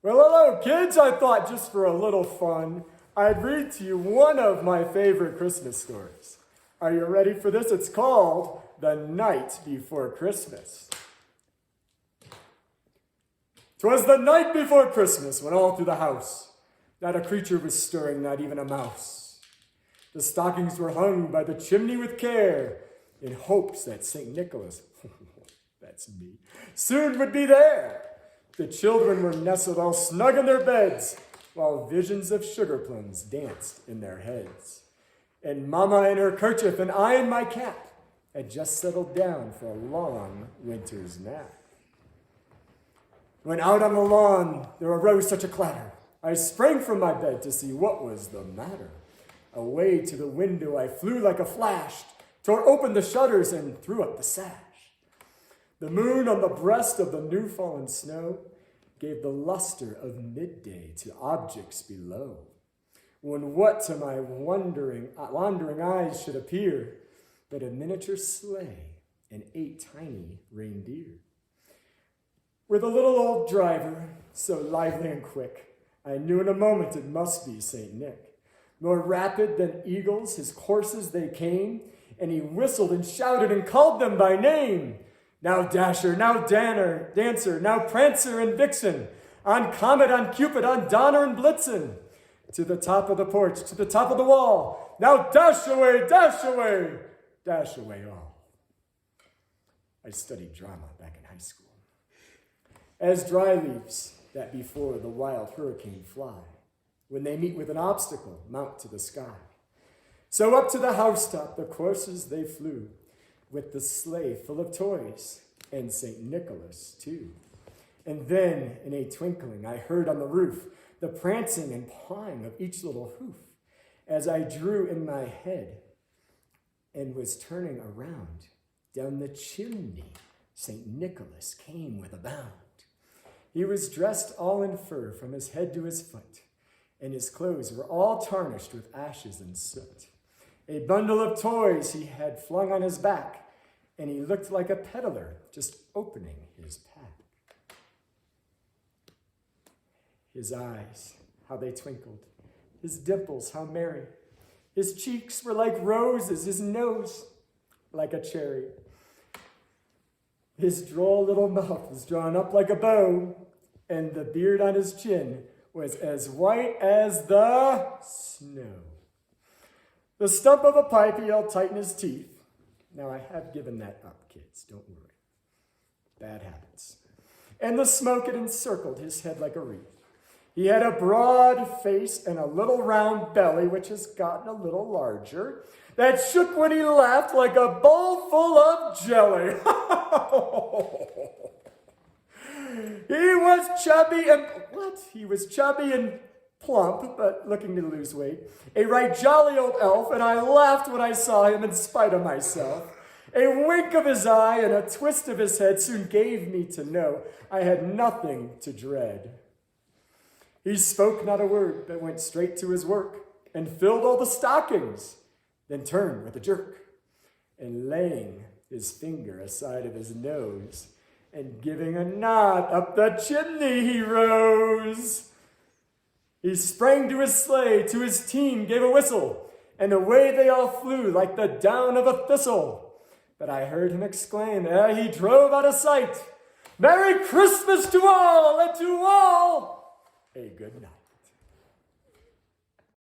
Well, hello, kids. I thought just for a little fun, I'd read to you one of my favorite Christmas stories. Are you ready for this? It's called The Night Before Christmas. 'Twas the night before Christmas when all through the house not a creature was stirring, not even a mouse. The stockings were hung by the chimney with care in hopes that St. Nicholas, that's me, soon would be there. The children were nestled all snug in their beds, while visions of sugar plums danced in their heads. And Mama in her kerchief and I in my cap had just settled down for a long winter's nap. When out on the lawn there arose such a clatter, I sprang from my bed to see what was the matter. Away to the window I flew like a flash, tore open the shutters and threw up the sash. The moon on the breast of the new-fallen snow gave the luster of midday to objects below. When what to my wandering eyes should appear but a miniature sleigh and 8 tiny reindeer. With a little old driver, so lively and quick, I knew in a moment it must be St. Nick. More rapid than eagles, his coursers they came, and he whistled and shouted and called them by name. Now Dasher, now Dancer, now Prancer and Vixen, on Comet, on Cupid, on Donner and Blitzen, to the top of the porch, to the top of the wall. Now dash away, dash away, dash away all. I studied drama back in high school. As dry leaves that before the wild hurricane fly, when they meet with an obstacle, mount to the sky. So up to the housetop the coursers they flew, with the sleigh full of toys, and St. Nicholas too. And then, in a twinkling, I heard on the roof the prancing and pawing of each little hoof, as I drew in my head and was turning around. Down the chimney, St. Nicholas came with a bound. He was dressed all in fur from his head to his foot, and his clothes were all tarnished with ashes and soot. A bundle of toys he had flung on his back, and he looked like a peddler just opening his pack. His eyes, how they twinkled, his dimples, how merry. His cheeks were like roses, his nose like a cherry. His droll little mouth was drawn up like a bow, and the beard on his chin was as white as the snow. The stump of a pipe he held tight in his teeth. Now I have given that up, kids, don't worry. Bad habits. And the smoke had encircled his head like a wreath. He had a broad face and a little round belly, which has gotten a little larger, that shook when he laughed like a bowl full of jelly. He was chubby and plump, but looking to lose weight. A right jolly old elf, and I laughed when I saw him in spite of myself. A wink of his eye and a twist of his head soon gave me to know I had nothing to dread. He spoke not a word, but went straight to his work and filled all the stockings, then turned with a jerk, and laying his finger aside of his nose and giving a nod up the chimney he rose. He sprang to his sleigh, to his team gave a whistle, and away they all flew like the down of a thistle. But I heard him exclaim, ere he drove out of sight, "Merry Christmas to all, and to all a good night."